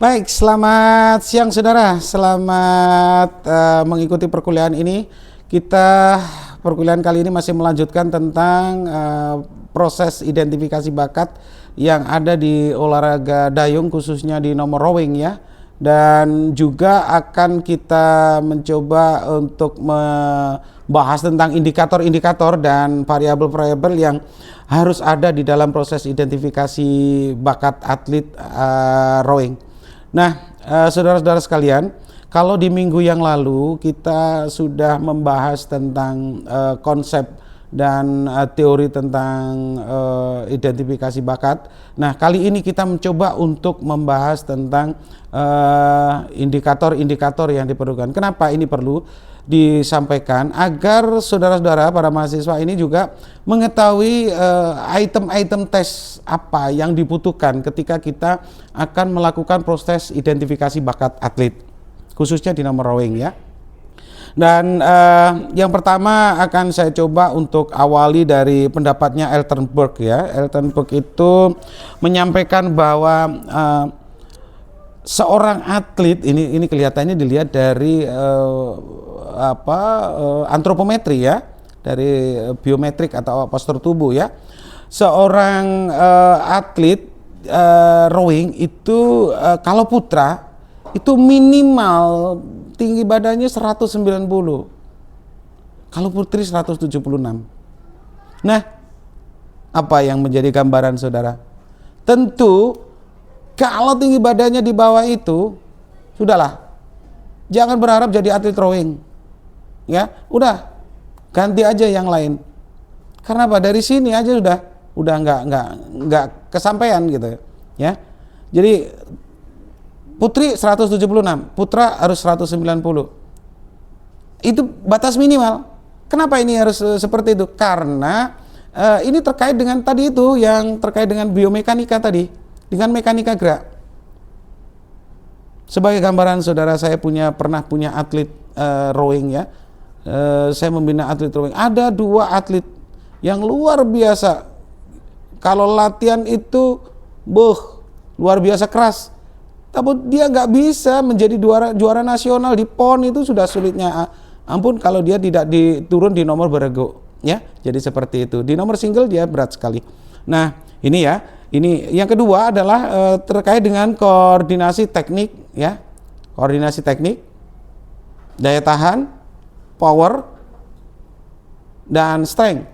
Baik, selamat siang saudara. Selamat mengikuti perkuliahan ini. Kita perkuliahan kali ini masih melanjutkan tentang proses identifikasi bakat yang ada di olahraga dayung, khususnya di nomor rowing ya. Dan juga akan kita mencoba untuk membahas tentang indikator-indikator dan variabel-variabel yang harus ada di dalam proses identifikasi bakat atlet rowing. Nah, saudara-saudara sekalian, kalau di minggu yang lalu kita sudah membahas tentang konsep dan teori tentang identifikasi bakat. Nah, kali ini kita mencoba untuk membahas tentang indikator-indikator yang diperlukan. Kenapa ini perlu disampaikan? Agar saudara-saudara para mahasiswa ini juga mengetahui item-item tes apa yang dibutuhkan ketika kita akan melakukan proses identifikasi bakat atlet, khususnya di nomor rowing ya. Dan yang pertama akan saya coba untuk awali dari pendapatnya Eltenburg ya. Eltenburg itu menyampaikan bahwa seorang atlet ini kelihatannya dilihat dari antropometri ya, dari biometrik atau postur tubuh ya. Seorang atlet rowing itu kalau putra itu minimal tinggi badannya 190, kalau putri 176. Nah, apa yang menjadi gambaran saudara? Tentu kalau tinggi badannya di bawah itu, sudahlah, jangan berharap jadi atlet rowing ya, udah ganti aja yang lain. Karena apa? Dari sini aja udah nggak kesampaian gitu ya. Jadi putri 176, putra harus 190. Itu batas minimal. Kenapa ini harus seperti itu? Karena ini terkait dengan tadi itu, yang terkait dengan biomekanika tadi, dengan mekanika gerak. Sebagai gambaran saudara, saya pernah punya atlet rowing ya. Saya membina atlet rowing. Ada dua atlet yang luar biasa. Kalau latihan itu luar biasa keras. Tapi dia nggak bisa menjadi juara nasional di PON, itu sudah sulitnya ampun kalau dia tidak diturun di nomor berego ya. Jadi seperti itu. Di nomor single dia berat sekali. Nah, ini ya. Ini yang kedua adalah terkait dengan koordinasi teknik ya. Koordinasi teknik, daya tahan, power, dan strength.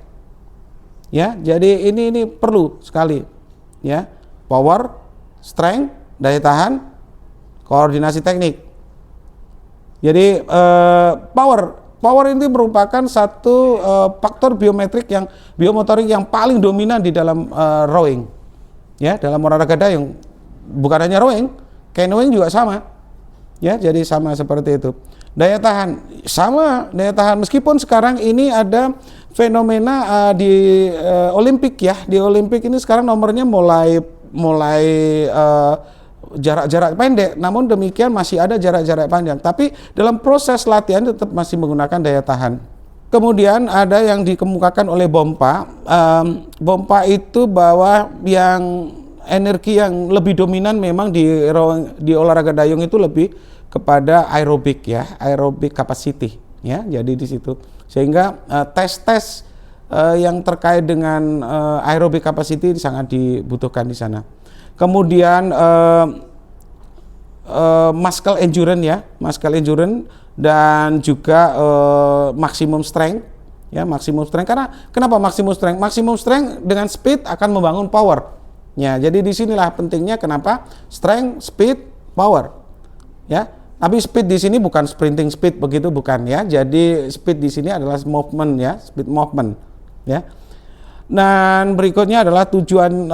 Ya, jadi ini perlu sekali ya. Power, strength, daya tahan, koordinasi teknik. Jadi power ini merupakan satu faktor biomotorik yang paling dominan di dalam rowing ya, dalam olahraga dayung. Bukan hanya rowing, canoeing juga sama ya, jadi sama seperti itu. Daya tahan sama, daya tahan meskipun sekarang ini ada fenomena di Olimpik ya. Di Olimpik ini sekarang nomornya mulai jarak-jarak pendek, namun demikian masih ada jarak-jarak panjang, tapi dalam proses latihan tetap masih menggunakan daya tahan. Kemudian ada yang dikemukakan oleh Bompa. Bompa itu bahwa yang energi yang lebih dominan memang di olahraga dayung itu lebih kepada aerobik ya, aerobik capacity ya. Jadi di situ sehingga tes-tes yang terkait dengan aerobik capacity sangat dibutuhkan di sana. Kemudian muscle endurance ya, muscle endurance, dan juga maximum strength ya, maximum strength. Karena kenapa maximum strength? Maximum strength dengan speed akan membangun power. Ya, jadi disinilah pentingnya kenapa strength, speed, power. Ya, tapi speed di sini bukan sprinting speed begitu, bukan ya. Jadi speed di sini adalah movement ya, speed movement ya. Dan berikutnya adalah tujuan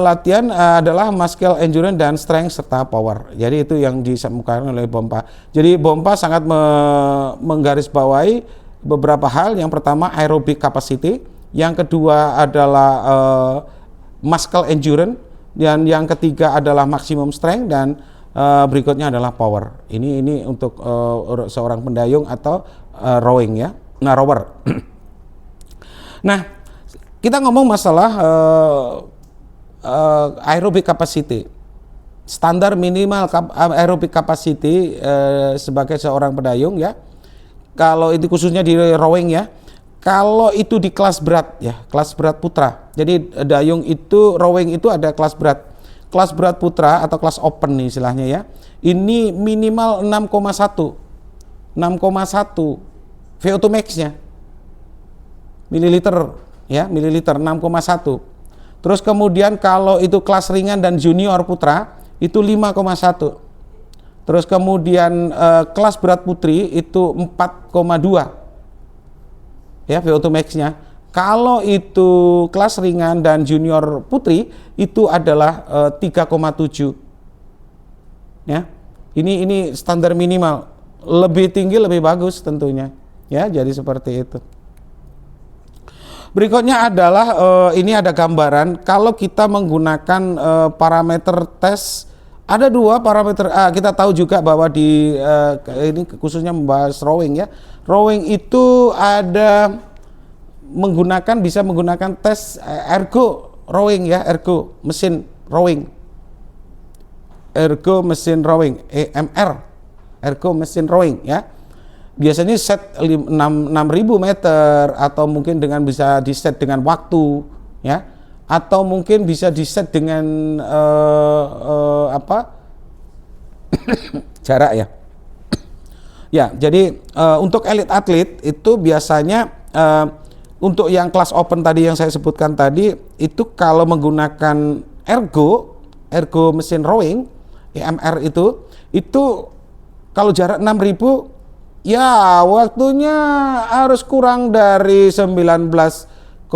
latihan adalah muscle endurance dan strength serta power. Jadi itu yang disampaikan oleh Bompa. Jadi Bompa sangat menggarisbawahi beberapa hal. Yang pertama aerobic capacity, yang kedua adalah muscle endurance, dan yang ketiga adalah maximum strength, dan berikutnya adalah power. Ini untuk seorang pendayung atau rowing ya. Nah, rower. Nah, kita ngomong masalah aerobic capacity. standar minimal aerobic capacity sebagai seorang pedayung ya. Kalau itu khususnya di rowing ya. Kalau itu di kelas berat ya, kelas berat putra. Jadi dayung itu rowing itu ada kelas berat. Kelas berat putra atau kelas open nih istilahnya ya. Ini minimal 6,1. 6,1 VO2 max-nya. Mililiter ya, mililiter 6,1. Terus kemudian kalau itu kelas ringan dan junior putra itu 5,1. Terus kemudian kelas berat putri itu 4,2 ya VO2 max-nya. Kalau itu kelas ringan dan junior putri itu adalah 3,7 ya. Ini standar minimal. Lebih tinggi lebih bagus tentunya ya. Jadi seperti itu. Berikutnya adalah ini ada gambaran kalau kita menggunakan parameter tes. Ada dua parameter. Kita tahu juga bahwa di ini khususnya membahas rowing ya. Rowing itu ada bisa menggunakan tes ergo rowing ya, ergo mesin rowing. Ergo mesin rowing, EMR. Ergo mesin rowing ya. Biasanya set 6.000 meter atau mungkin bisa di set dengan waktu ya. Atau mungkin bisa di set dengan jarak ya. Ya, jadi untuk elite atlet itu biasanya untuk yang kelas open tadi yang saya sebutkan tadi itu kalau menggunakan ergo mesin rowing EMR itu kalau jarak 6.000 ya waktunya harus kurang dari 19,30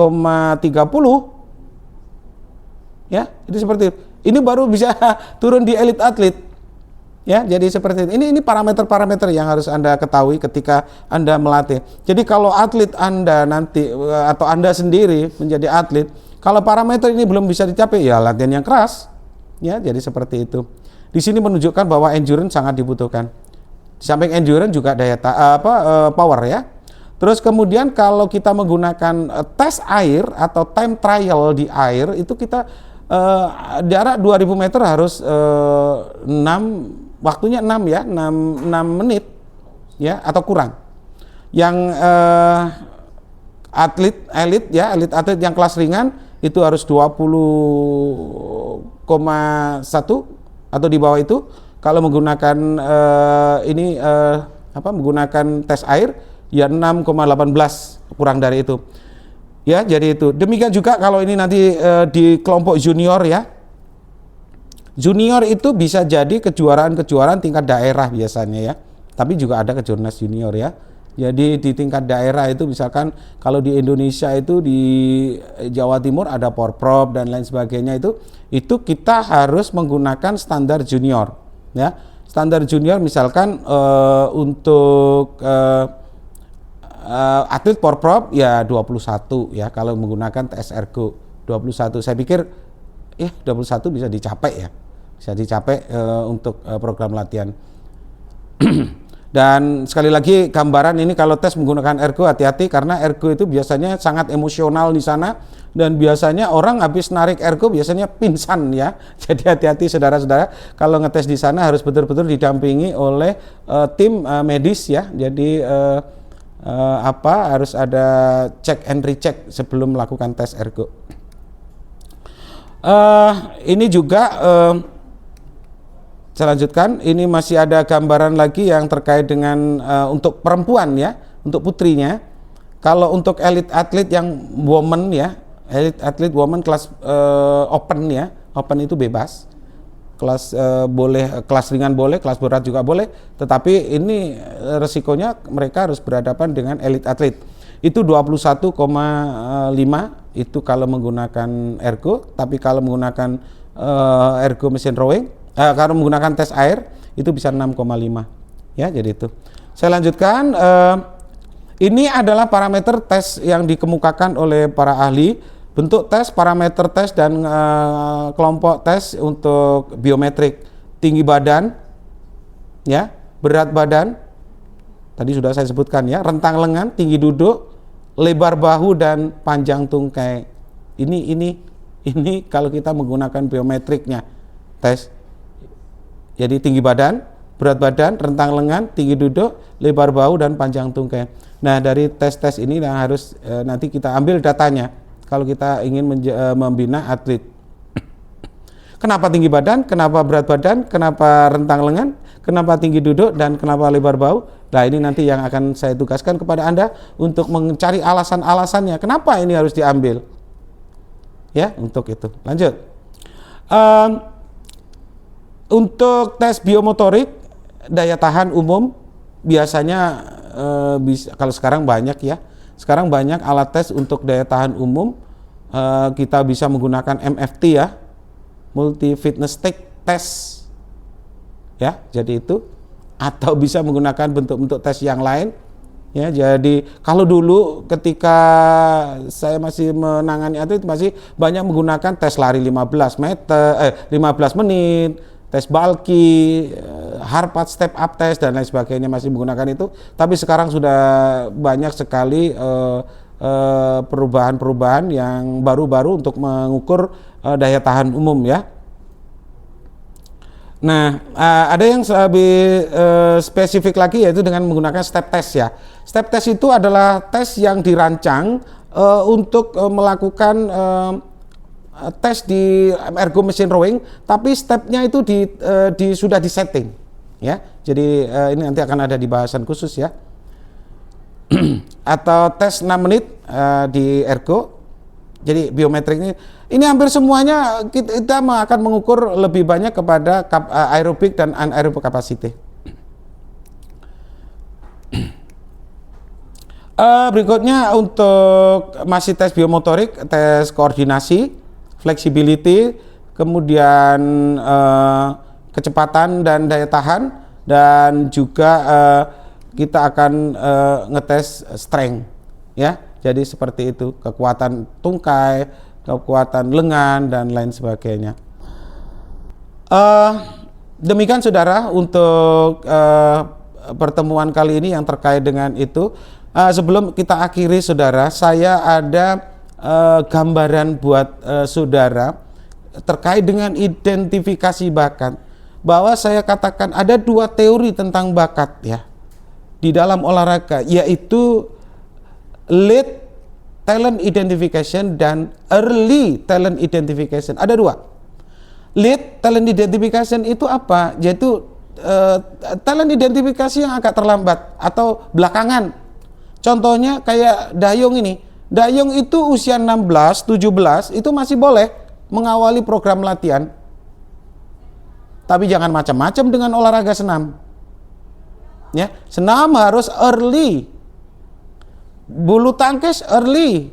ya, itu seperti itu. Ini baru bisa turun di elite atlet ya. Jadi seperti itu. Ini parameter-parameter yang harus Anda ketahui ketika Anda melatih. Jadi kalau atlet Anda nanti atau Anda sendiri menjadi atlet, kalau parameter ini belum bisa dicapai ya latihan yang keras ya. Jadi seperti itu. Di sini menunjukkan bahwa endurance sangat dibutuhkan. Di samping endurance juga daya power ya. Terus kemudian kalau kita menggunakan tes air atau time trial di air itu kita jarak 2000 meter harus 6 waktunya 6 ya, 6 menit ya atau kurang. Yang atlet atlet yang kelas ringan itu harus 20,1 atau di bawah itu. Kalau menggunakan menggunakan tes air ya 6,18 kurang dari itu. Ya, jadi itu. Demikian juga kalau ini nanti di kelompok junior ya. Junior itu bisa jadi kejuaraan-kejuaraan tingkat daerah biasanya ya. Tapi juga ada kejurnas junior ya. Jadi di tingkat daerah itu misalkan kalau di Indonesia itu di Jawa Timur ada Porprov dan lain sebagainya itu kita harus menggunakan standar junior ya. Standar junior misalkan untuk atlet Porprov ya 21 ya kalau menggunakan tes ergo 21. Saya pikir 21 bisa dicapai ya. Bisa dicapai untuk program latihan. Dan sekali lagi gambaran ini kalau tes menggunakan ergo hati-hati karena ergo itu biasanya sangat emosional di sana dan biasanya orang habis narik ergo biasanya pingsan ya. Jadi hati-hati saudara-saudara kalau ngetes di sana harus betul-betul didampingi oleh tim medis ya. Jadi harus ada check and recheck sebelum melakukan tes ergo. Ini juga saya lanjutkan. Ini masih ada gambaran lagi yang terkait dengan untuk perempuan ya, untuk putrinya. Kalau untuk elite atlet yang woman ya, elite atlet woman kelas open ya, open itu bebas. Kelas boleh, kelas ringan boleh, kelas berat juga boleh, tetapi ini resikonya mereka harus berhadapan dengan elite atlet. Itu 21,5 itu kalau menggunakan ergo, tapi kalau menggunakan ergo mesin rowing, kalau menggunakan tes air itu bisa 6,5 ya. Jadi itu. Saya lanjutkan. Ini adalah parameter tes yang dikemukakan oleh para ahli. Bentuk tes, parameter tes, dan kelompok tes untuk biometrik. Tinggi badan, ya, berat badan, tadi sudah saya sebutkan ya, rentang lengan, tinggi duduk, lebar bahu, dan panjang tungkai. Ini kalau kita menggunakan biometriknya, tes. Jadi tinggi badan, berat badan, rentang lengan, tinggi duduk, lebar bahu, dan panjang tungkai. Nah, dari tes-tes ini yang harus nanti kita ambil datanya kalau kita ingin membina atlet. Kenapa tinggi badan, kenapa berat badan, kenapa rentang lengan, kenapa tinggi duduk, dan kenapa lebar bahu? Nah, ini nanti yang akan saya tugaskan kepada Anda untuk mencari alasan-alasannya. Kenapa ini harus diambil? Ya, untuk itu. Lanjut. Untuk tes biomotorik, daya tahan umum, biasanya bisa, kalau sekarang banyak ya. Sekarang banyak alat tes untuk daya tahan umum. Kita bisa menggunakan MFT ya. Multi Fitness Test ya, jadi itu, atau bisa menggunakan bentuk-bentuk tes yang lain ya. Jadi kalau dulu ketika saya masih menangani atlet masih banyak menggunakan tes lari 15 menit, tes bulky, hard part step up test dan lain sebagainya, masih menggunakan itu. Tapi sekarang sudah banyak sekali perubahan-perubahan yang baru-baru untuk mengukur daya tahan umum ya. Nah, ada yang lebih spesifik lagi, yaitu dengan menggunakan step test ya. Step test itu adalah tes yang dirancang untuk melakukan tes di ergo machine rowing, tapi stepnya itu sudah disetting ya. Jadi ini nanti akan ada di bahasan khusus ya. Atau tes 6 menit di ergo. Jadi biometrik ini hampir semuanya kita akan mengukur lebih banyak kepada aerobik dan anaerobik capacity. Berikutnya untuk masih tes biomotorik, tes koordinasi, flexibility, kemudian kecepatan dan daya tahan, dan juga kita akan ngetes strength ya. Jadi seperti itu, kekuatan tungkai, kekuatan lengan, dan lain sebagainya. Demikian saudara untuk pertemuan kali ini yang terkait dengan itu. Sebelum kita akhiri saudara, saya ada gambaran buat saudara terkait dengan identifikasi bakat. Bahwa saya katakan ada 2 teori tentang bakat ya di dalam olahraga, yaitu late talent identification dan early talent identification. Ada 2. Late talent identification itu apa? Yaitu talent identifikasi yang agak terlambat atau belakangan. Contohnya kayak Dayung ini. Dayung itu usia 16, 17 itu masih boleh mengawali program latihan. Tapi jangan macam-macam dengan olahraga senam. Ya, senam harus early. Bulu tangkis early,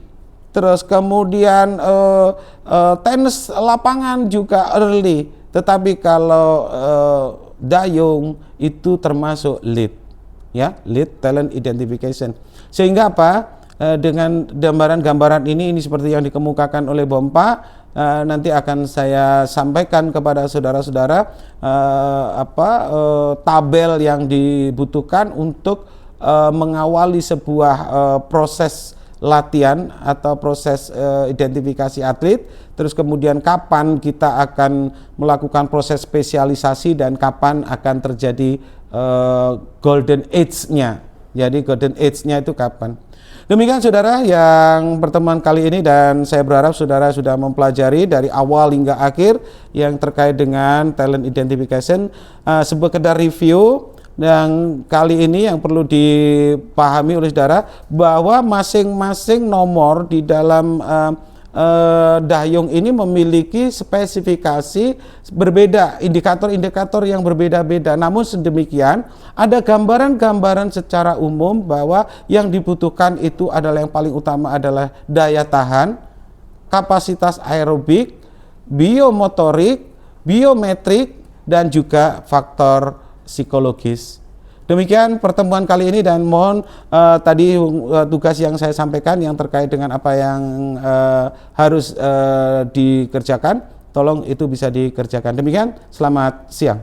terus kemudian tenis lapangan juga early. Tetapi kalau dayung itu termasuk lead, ya, lead talent identification. Sehingga apa? Dengan gambaran-gambaran ini seperti yang dikemukakan oleh Bompa, nanti akan saya sampaikan kepada saudara-saudara tabel yang dibutuhkan untuk mengawali sebuah proses latihan atau proses identifikasi atlet, terus kemudian kapan kita akan melakukan proses spesialisasi dan kapan akan terjadi golden age-nya. Jadi golden age-nya itu kapan. Demikian saudara yang pertemuan kali ini, dan saya berharap saudara sudah mempelajari dari awal hingga akhir yang terkait dengan talent identification. Sekedar review. Dan kali ini yang perlu dipahami oleh saudara bahwa masing-masing nomor di dalam dayung ini memiliki spesifikasi berbeda, indikator-indikator yang berbeda-beda. Namun sedemikian ada gambaran-gambaran secara umum bahwa yang dibutuhkan itu adalah, yang paling utama adalah daya tahan, kapasitas aerobik, biomotorik, biometrik, dan juga faktor psikologis. Demikian pertemuan kali ini, dan mohon tadi tugas yang saya sampaikan yang terkait dengan apa yang harus dikerjakan, tolong itu bisa dikerjakan. Demikian, selamat siang.